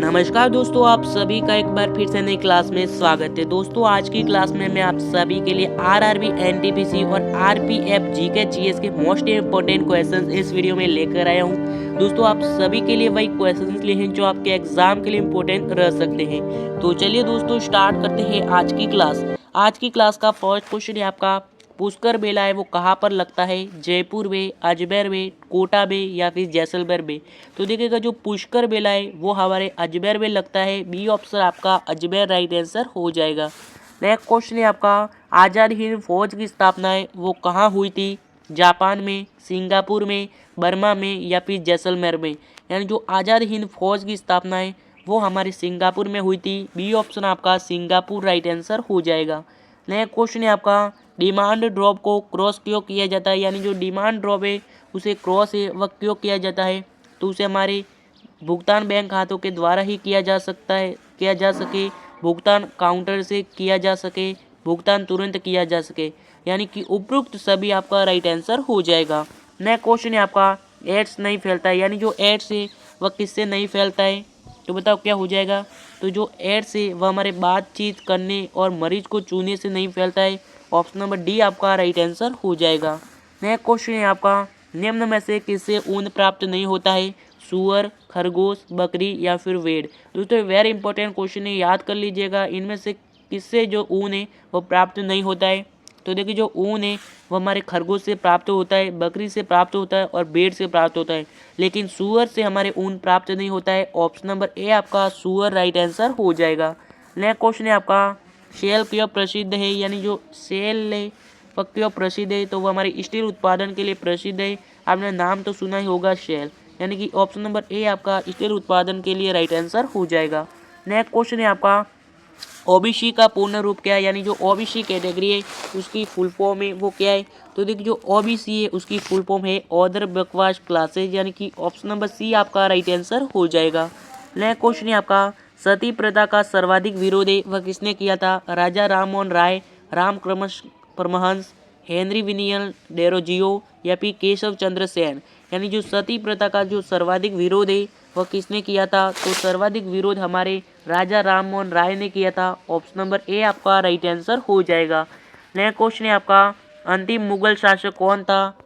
नमस्कार दोस्तों, आप सभी का एक बार फिर से नई क्लास में स्वागत है। दोस्तों आज की क्लास में मैं आप सभी के लिए आरआरबी, एनटीपीसी और आरपीएफ जीके जीएस के मोस्ट इंपोर्टेंट क्वेश्चंस इस वीडियो में लेकर आया हूं। दोस्तों आप सभी के लिए वही क्वेश्चंस लिए हैं जो आपके एग्जाम के लिए इंपॉर्टेंट रह सकते हैं। तो चलिए दोस्तों स्टार्ट करते हैं आज की क्लास। आज की क्लास का फर्स्ट क्वेश्चन है आपका, पुष्कर मेला है वो कहाँ पर लगता है? जयपुर में, अजमेर में, कोटा में या फिर जैसलमेर में? तो देखिएगा जो पुष्कर मेला है वो हमारे अजमेर में लगता है। बी ऑप्शन आपका अजमेर राइट आंसर हो जाएगा। नेक्स्ट क्वेश्चन है आपका, आज़ाद हिंद फौज की स्थापना है वो कहाँ हुई थी? जापान में, सिंगापुर में, बर्मा में या फिर जैसलमेर में? यानी जो आज़ाद हिंद फौज की स्थापना है वो हमारे सिंगापुर में हुई थी। बी ऑप्शन आपका सिंगापुर राइट आंसर हो जाएगा। नेक्स्ट क्वेश्चन है आपका, डिमांड ड्रॉप को क्रॉस क्यों किया जाता है? यानी जो डिमांड ड्रॉप है उसे क्रॉस है वह क्यों किया जाता है? तो उसे हमारे भुगतान बैंक खातों के द्वारा ही किया जा सकता है, किया जा सके, भुगतान काउंटर से किया जा सके, भुगतान तुरंत किया जा सके, यानी कि उपरोक्त सभी आपका राइट आंसर हो जाएगा। नेक्स्ट क्वेश्चन है आपका, एड्स नहीं फैलता है, यानी जो एड्स है वह किससे नहीं फैलता है? तो बताओ क्या हो जाएगा? तो जो एड्स है वह हमारे बातचीत करने और मरीज को छूने से नहीं फैलता है। ऑप्शन नंबर डी आपका राइट आंसर हो जाएगा। नेक्स्ट क्वेश्चन है आपका, निम्न में से किससे ऊन प्राप्त नहीं होता है? सुअर, खरगोश, बकरी या फिर भेड़? दोस्तों वेरी इंपॉर्टेंट क्वेश्चन है, याद कर लीजिएगा। इनमें से किससे जो ऊन है वो प्राप्त नहीं होता है? तो देखिए जो ऊन है वो हमारे खरगोश से प्राप्त होता है, बकरी से प्राप्त होता है और भेड़ से प्राप्त होता है, लेकिन सुअर से हमारे ऊन प्राप्त नहीं होता है। ऑप्शन नंबर ए आपका सुअर राइट आंसर हो जाएगा। नेक्स्ट क्वेश्चन है आपका, सेल क्यों प्रसिद्ध है? यानी जो सेल है वह क्यों प्रसिद्ध है? तो वो हमारे स्टील उत्पादन के लिए प्रसिद्ध है। आपने नाम तो सुना ही होगा सेल, यानी कि ऑप्शन नंबर ए आपका स्टील उत्पादन के लिए राइट आंसर हो जाएगा। नेक्स्ट क्वेश्चन है आपका, ओबीसी का पूर्ण रूप क्या है? यानी जो ओबीसी कैटेगरी है उसकी फुल फॉर्म है वो क्या है? तो देखिए जो ओबीसी है उसकी फुल फॉर्म है अदर बैकवर्ड क्लासेज, यानी कि ऑप्शन नंबर सी आपका राइट आंसर हो जाएगा। नेक्स्ट क्वेश्चन है आपका, सती प्रथा का सर्वाधिक विरोध है वह किसने किया था? राजा राममोहन राय, राम परमहंस, हेनरी विनियल डेरोजियो या फिर केशव चंद्र सेन? यानी जो सती प्रथा का जो सर्वाधिक विरोध है वह किसने किया था? तो सर्वाधिक विरोध हमारे राजा राममोहन राय ने किया था। ऑप्शन नंबर ए आपका राइट आंसर हो जाएगा। नेक्स्ट क्वेश्चन है आपका, अंतिम मुगल शासक कौन था?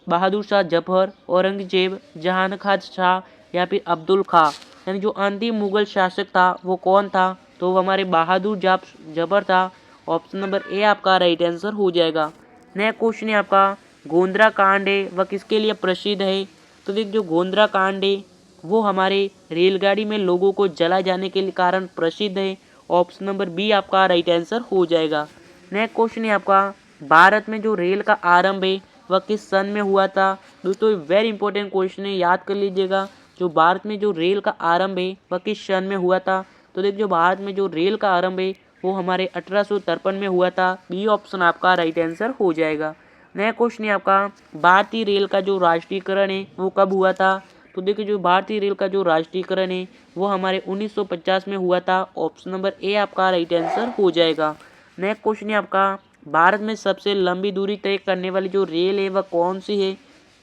बहादुर शाह जफर, औरंगजेब, जहान खान शाह या फिर अब्दुल खां? यानी जो अंतिम मुगल शासक था वो कौन था? तो वो हमारे बहादुर जफर था। ऑप्शन नंबर ए आपका राइट आंसर हो जाएगा। नेक्स्ट क्वेश्चन है आपका, गोंधरा कांड है वह किसके लिए प्रसिद्ध है? तो देखिए जो गोंधरा कांड है वो हमारे रेलगाड़ी में लोगों को जला जाने के कारण प्रसिद्ध है। ऑप्शन नंबर बी आपका राइट आंसर हो जाएगा। नेक्स्ट क्वेश्चन है आपका, भारत में जो रेल का आरंभ है वह किस सन में हुआ था? दोस्तों वेरी इंपॉर्टेंट क्वेश्चन है, याद कर लीजिएगा। जो भारत में जो रेल का आरंभ है वह किस सन में हुआ था? तो देखिए जो भारत में जो रेल का आरंभ है वो हमारे 1853 में हुआ था। बी ऑप्शन आपका राइट आंसर हो जाएगा। नया क्वेश्चन है आपका, भारतीय रेल का जो राष्ट्रीयकरण है वो कब हुआ था? तो देखिए जो भारतीय रेल का जो राष्ट्रीयकरण है वो हमारे 1950 में हुआ था। ऑप्शन नंबर ए आपका राइट आंसर हो जाएगा। नेक्स्ट क्वेश्चन है आपका, भारत में सबसे लंबी दूरी तय करने वाली जो रेल है वह कौन सी है?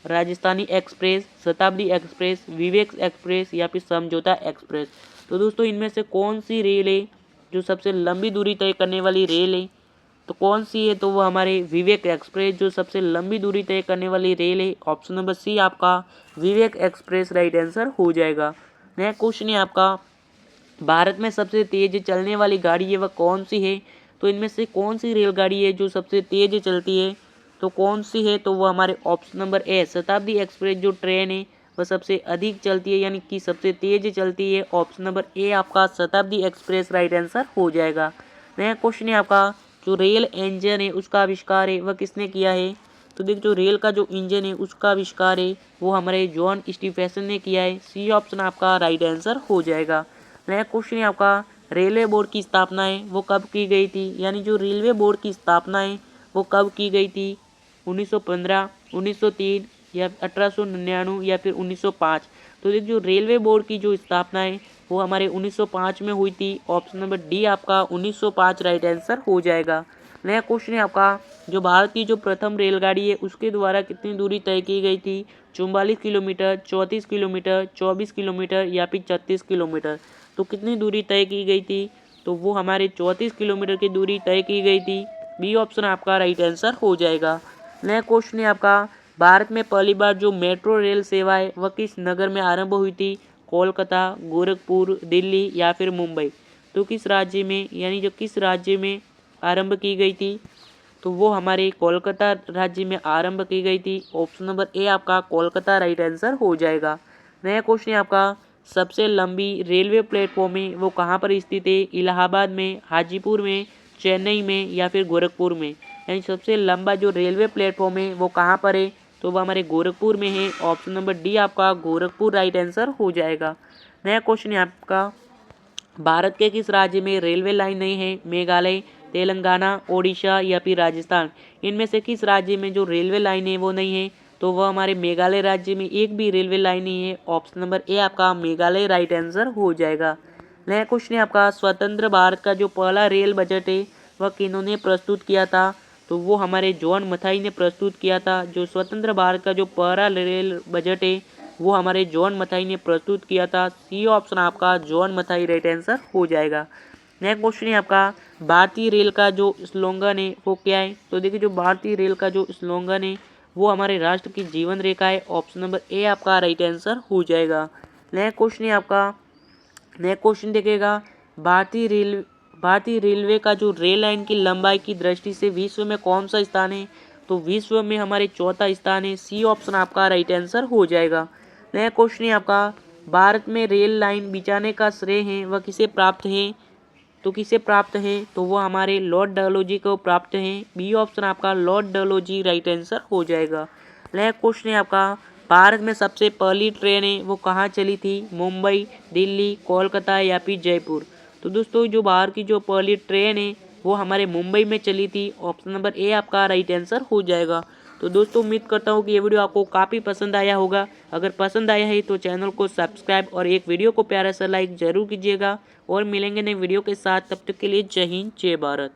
राजस्थानी एक्सप्रेस, शताब्दी एक्सप्रेस, विवेक एक्सप्रेस या फिर समझौता एक्सप्रेस? तो दोस्तों इनमें से कौन सी रेल है जो सबसे लंबी दूरी तय करने वाली रेल है? तो कौन सी है? तो वो हमारे विवेक एक्सप्रेस जो सबसे लंबी दूरी तय करने वाली रेल है। ऑप्शन नंबर सी आपका विवेक एक्सप्रेस राइट आंसर हो जाएगा। नेक्स्ट क्वेश्चन है आपका, भारत में सबसे तेज चलने वाली गाड़ी है वह कौन सी है? तो इनमें से कौन सी रेलगाड़ी है जो सबसे तेज चलती है? तो कौन सी है? तो वो हमारे ऑप्शन नंबर ए शताब्दी एक्सप्रेस जो ट्रेन है वह सबसे अधिक चलती है, यानी कि सबसे तेज चलती है। ऑप्शन नंबर ए आपका शताब्दी एक्सप्रेस राइट आंसर हो जाएगा। नेक्स्ट क्वेश्चन है आपका, जो रेल इंजन है उसका आविष्कार है वह किसने किया है? तो देखिए जो रेल का जो इंजन है उसका आविष्कार है वो हमारे जॉन स्टीफेसन ने किया है। सी ऑप्शन आपका राइट आंसर हो जाएगा। नेक्स्ट क्वेश्चन है आपका, रेलवे बोर्ड की स्थापना है वो कब की गई थी? यानी जो रेलवे बोर्ड की स्थापना है वो कब की गई थी? 1915, 1903 या 1899 या फिर 1905? तो देखिए जो रेलवे बोर्ड की जो स्थापना है वो हमारे 1905 में हुई थी। ऑप्शन नंबर डी आपका 1905 राइट आंसर हो जाएगा। नया क्वेश्चन है आपका, जो भारत की जो प्रथम रेलगाड़ी है उसके द्वारा कितनी दूरी तय की गई थी? 44 किलोमीटर, 34 किलोमीटर, 24 किलोमीटर या फिर 36 किलोमीटर। तो कितनी दूरी तय की गई थी? तो वो हमारे 34 किलोमीटर की दूरी तय की गई थी। बी ऑप्शन आपका राइट आंसर हो जाएगा। नेक्स्ट क्वेश्चन है आपका, भारत में पहली बार जो मेट्रो रेल सेवा है वह किस नगर में आरंभ हुई थी? कोलकाता, गोरखपुर, दिल्ली या फिर मुंबई। तो किस राज्य में, यानी जो किस राज्य में आरंभ की गई थी? तो वो हमारे कोलकाता राज्य में आरंभ की गई थी। ऑप्शन नंबर ए आपका कोलकाता राइट आंसर हो जाएगा। नया क्वेश्चन है आपका, सबसे लंबी रेलवे प्लेटफॉर्म है वो कहाँ पर स्थित है? इलाहाबाद में, हाजीपुर में, चेन्नई में या फिर गोरखपुर में। यानी सबसे लंबा जो रेलवे प्लेटफॉर्म है वो कहाँ पर है? तो वो हमारे गोरखपुर में है। ऑप्शन नंबर डी आपका गोरखपुर राइट आंसर हो जाएगा। नया क्वेश्चन है आपका, भारत के किस राज्य में रेलवे लाइन नहीं है? मेघालय, तेलंगाना, ओडिशा या फिर राजस्थान। इनमें से किस राज्य में जो रेलवे लाइन है वो नहीं है? तो वह हमारे मेघालय राज्य में एक भी रेलवे लाइन नहीं है। ऑप्शन नंबर ए आपका मेघालय राइट आंसर हो जाएगा। नया क्वेश्चन है आपका, स्वतंत्र भारत का जो पहला रेल बजट है वह किन्होंने प्रस्तुत किया था? तो वो हमारे जॉन मथाई ने प्रस्तुत किया था। जो स्वतंत्र भारत का जो पहला रेल बजट है वो हमारे जॉन मथाई ने प्रस्तुत किया था। सी ऑप्शन आपका जॉन मथाई राइट आंसर हो जाएगा। नेक्स्ट क्वेश्चन है आपका, भारतीय रेल का जो स्लोगन है वो क्या है? तो देखिए जो भारतीय रेल का जो स्लोगन है वो हमारे राष्ट्र की जीवन रेखा है। ऑप्शन नंबर ए आपका राइट आंसर हो जाएगा। नेक्स्ट क्वेश्चन है आपका, नेक्स्ट क्वेश्चन देखिएगा, भारतीय रेलवे का जो रेल लाइन की लंबाई की दृष्टि से विश्व में कौन सा स्थान है? तो विश्व में हमारे चौथा स्थान है। सी ऑप्शन आपका राइट आंसर हो जाएगा। नया क्वेश्चन है आपका, भारत में रेल लाइन बिछाने का श्रेय है वह किसे प्राप्त है? तो किसे प्राप्त है? तो वो हमारे लॉर्ड डलहौजी को प्राप्त है। बी ऑप्शन आपका लॉर्ड डलहौजी राइट आंसर हो जाएगा। नया क्वेश्चन है आपका, भारत में सबसे पहली ट्रेन है वो कहाँ चली थी? मुंबई, दिल्ली, कोलकाता या फिर जयपुर। तो दोस्तों जो बाहर की जो पहली ट्रेन है वो हमारे मुंबई में चली थी। ऑप्शन नंबर ए आपका राइट आंसर हो जाएगा। तो दोस्तों उम्मीद करता हूँ कि ये वीडियो आपको काफ़ी पसंद आया होगा। अगर पसंद आया है तो चैनल को सब्सक्राइब और एक वीडियो को प्यारा सा लाइक जरूर कीजिएगा। और मिलेंगे नए वीडियो के साथ, तब तक के लिए जय हिंद जय भारत।